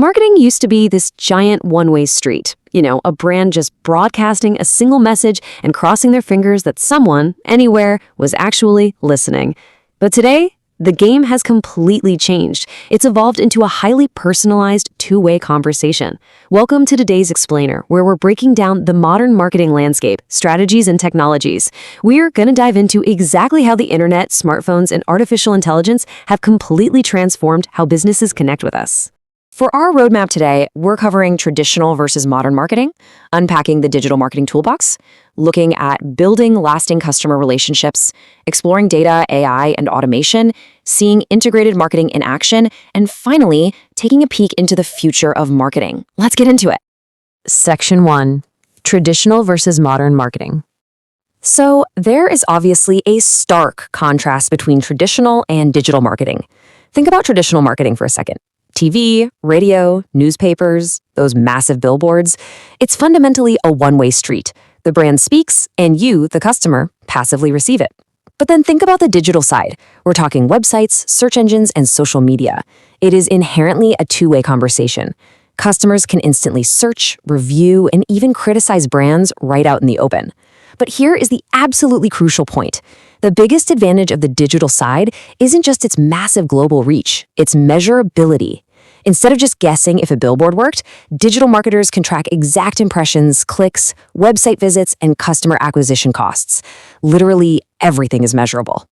Marketing used to be this giant one-way street. A brand just broadcasting a single message and crossing their fingers that someone, anywhere, was actually listening. But today, the game has completely changed. It's evolved into a highly personalized, two-way conversation. Welcome to today's Explainer, where we're breaking down the modern marketing landscape, strategies, and technologies. We're going to dive into exactly how the internet, smartphones, and artificial intelligence have completely transformed how businesses connect with us. For our roadmap today, we're covering traditional versus modern marketing, unpacking the digital marketing toolbox, looking at building lasting customer relationships, exploring data, AI, and automation, seeing integrated marketing in action, and finally, taking a peek into the future of marketing. Let's get into it. Section 1. Traditional versus modern marketing. So there is obviously a stark contrast between traditional and digital marketing. Think about traditional marketing for a second. TV, radio, newspapers, those massive billboards. It's fundamentally a one-way street. The brand speaks, and you, the customer, passively receive it. But then think about the digital side. We're talking websites, search engines, and social media. It is inherently a two-way conversation. Customers can instantly search, review, and even criticize brands right out in the open. But here is the absolutely crucial point. The biggest advantage of the digital side isn't just its massive global reach, it's measurability. Instead of just guessing if a billboard worked, digital marketers can track exact impressions, clicks, website visits, and customer acquisition costs. Literally everything is measurable.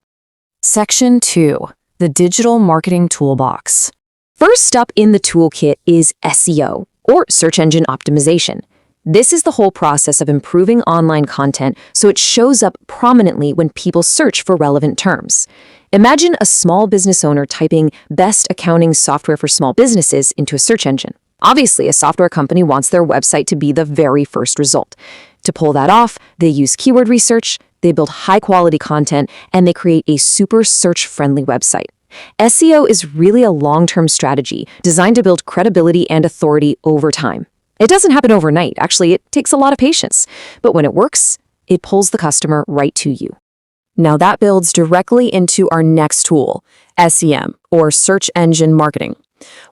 Section 2. The Digital Marketing Toolbox. First up in the toolkit is SEO, or Search Engine Optimization. This is the whole process of improving online content so it shows up prominently when people search for relevant terms. Imagine a small business owner typing best accounting software for small businesses into a search engine. Obviously, a software company wants their website to be the very first result. To pull that off, they use keyword research, they build high-quality content, and they create a super search-friendly website. SEO is really a long-term strategy designed to build credibility and authority over time. It doesn't happen overnight. Actually, it takes a lot of patience. But when it works, it pulls the customer right to you. Now that builds directly into our next tool, SEM, or Search Engine Marketing.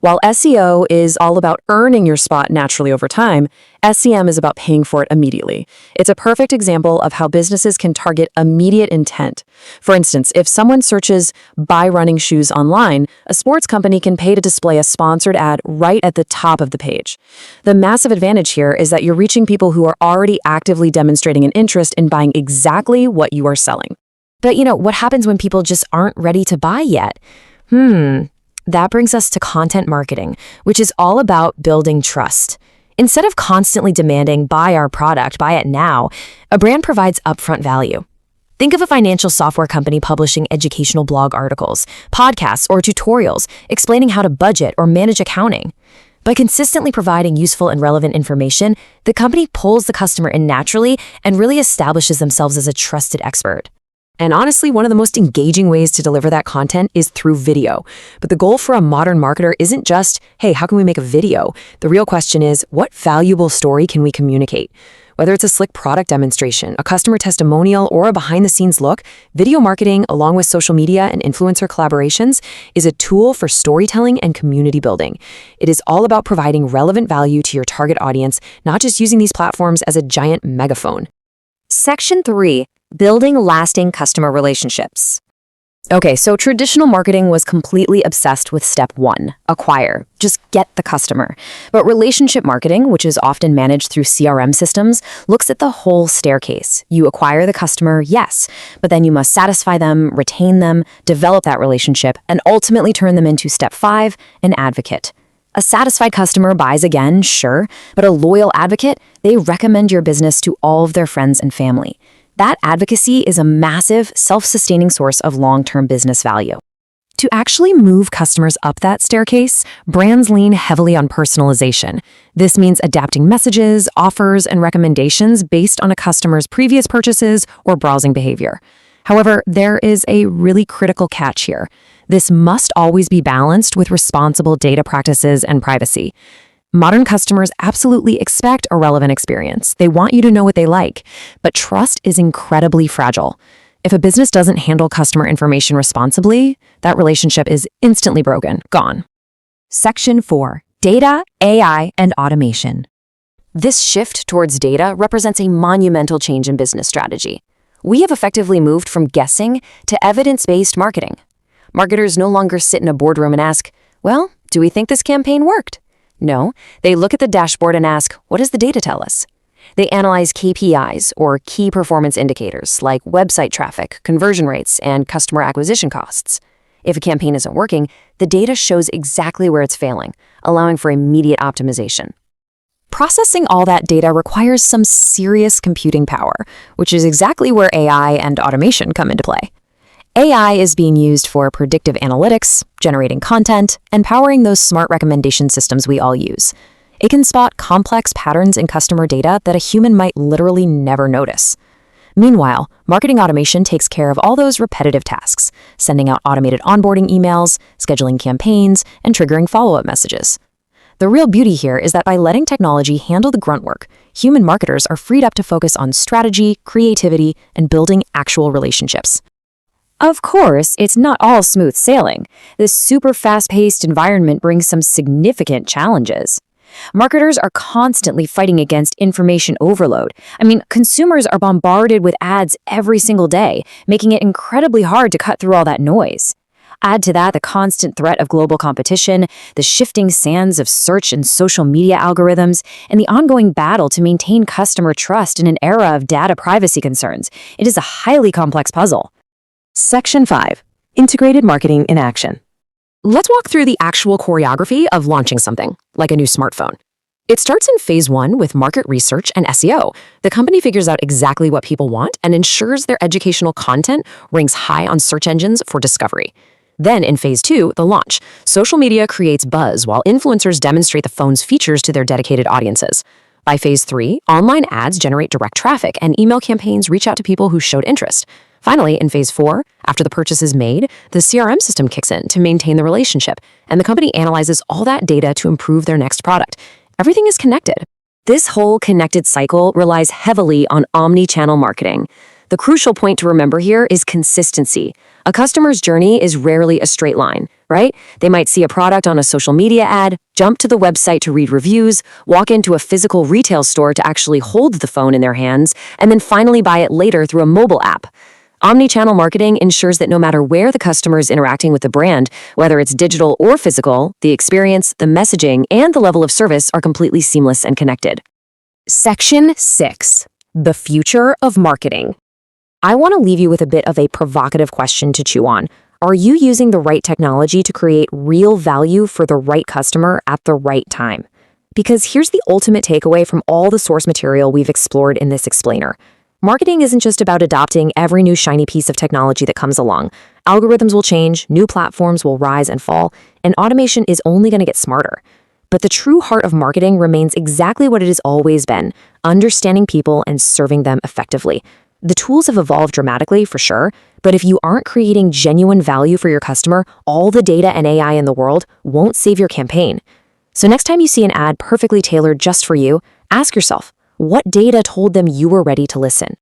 While SEO is all about earning your spot naturally over time, SEM is about paying for it immediately. It's a perfect example of how businesses can target immediate intent. For instance, if someone searches "buy running shoes" online, a sports company can pay to display a sponsored ad right at the top of the page. The massive advantage here is that you're reaching people who are already actively demonstrating an interest in buying exactly what you are selling. But what happens when people just aren't ready to buy yet? That brings us to content marketing, which is all about building trust. Instead of constantly demanding, "buy our product, buy it now," a brand provides upfront value. Think of a financial software company publishing educational blog articles, podcasts, or tutorials explaining how to budget or manage accounting. By consistently providing useful and relevant information, the company pulls the customer in naturally and really establishes themselves as a trusted expert. And honestly, one of the most engaging ways to deliver that content is through video. But the goal for a modern marketer isn't just, hey, how can we make a video? The real question is, what valuable story can we communicate? Whether it's a slick product demonstration, a customer testimonial, or a behind-the-scenes look, video marketing, along with social media and influencer collaborations, is a tool for storytelling and community building. It is all about providing relevant value to your target audience, not just using these platforms as a giant megaphone. Section 3. Building lasting customer relationships. Okay, so traditional marketing was completely obsessed with step 1, acquire, just get the customer. But relationship marketing, which is often managed through CRM systems, looks at the whole staircase. You acquire the customer, yes, but then you must satisfy them, retain them, develop that relationship, and ultimately turn them into step 5, an advocate. A satisfied customer buys again, sure, but a loyal advocate, they recommend your business to all of their friends and family. That advocacy is a massive, self-sustaining source of long-term business value. To actually move customers up that staircase, brands lean heavily on personalization. This means adapting messages, offers, and recommendations based on a customer's previous purchases or browsing behavior. However, there is a really critical catch here. This must always be balanced with responsible data practices and privacy. Modern customers absolutely expect a relevant experience. They want you to know what they like, but trust is incredibly fragile. If a business doesn't handle customer information responsibly, that relationship is instantly broken, gone. Section 4. Data, AI, and automation. This shift towards data represents a monumental change in business strategy. We have effectively moved from guessing to evidence-based marketing. Marketers no longer sit in a boardroom and ask, well, do we think this campaign worked? No, they look at the dashboard and ask, what does the data tell us? They analyze KPIs, or key performance indicators, like website traffic, conversion rates, and customer acquisition costs. If a campaign isn't working, the data shows exactly where it's failing, allowing for immediate optimization. Processing all that data requires some serious computing power, which is exactly where AI and automation come into play. AI is being used for predictive analytics, generating content, and powering those smart recommendation systems we all use. It can spot complex patterns in customer data that a human might literally never notice. Meanwhile, marketing automation takes care of all those repetitive tasks, sending out automated onboarding emails, scheduling campaigns, and triggering follow-up messages. The real beauty here is that by letting technology handle the grunt work, human marketers are freed up to focus on strategy, creativity, and building actual relationships. Of course, it's not all smooth sailing. This super fast-paced environment brings some significant challenges. Marketers are constantly fighting against information overload. Consumers are bombarded with ads every single day, making it incredibly hard to cut through all that noise. Add to that the constant threat of global competition, the shifting sands of search and social media algorithms, and the ongoing battle to maintain customer trust in an era of data privacy concerns. It is a highly complex puzzle. Section 5. Integrated Marketing in Action. Let's walk through the actual choreography of launching something, like a new smartphone. It starts in phase 1 with market research and SEO. The company figures out exactly what people want and ensures their educational content ranks high on search engines for discovery. Then in phase 2, the launch. Social media creates buzz while influencers demonstrate the phone's features to their dedicated audiences. By phase 3, online ads generate direct traffic and email campaigns reach out to people who showed interest. Finally, in phase 4, after the purchase is made, the CRM system kicks in to maintain the relationship, and the company analyzes all that data to improve their next product. Everything is connected. This whole connected cycle relies heavily on omnichannel marketing. The crucial point to remember here is consistency. A customer's journey is rarely a straight line, right? They might see a product on a social media ad, jump to the website to read reviews, walk into a physical retail store to actually hold the phone in their hands, and then finally buy it later through a mobile app. Omnichannel marketing ensures that no matter where the customer is interacting with the brand, whether it's digital or physical, the experience, the messaging, and the level of service are completely seamless and connected. Section 6. The Future of Marketing. I want to leave you with a bit of a provocative question to chew on. Are you using the right technology to create real value for the right customer at the right time? Because here's the ultimate takeaway from all the source material we've explored in this explainer. Marketing isn't just about adopting every new shiny piece of technology that comes along. Algorithms will change, new platforms will rise and fall, and automation is only going to get smarter. But the true heart of marketing remains exactly what it has always been, understanding people and serving them effectively. The tools have evolved dramatically, for sure, but if you aren't creating genuine value for your customer, all the data and AI in the world won't save your campaign. So next time you see an ad perfectly tailored just for you, ask yourself, what data told them you were ready to listen?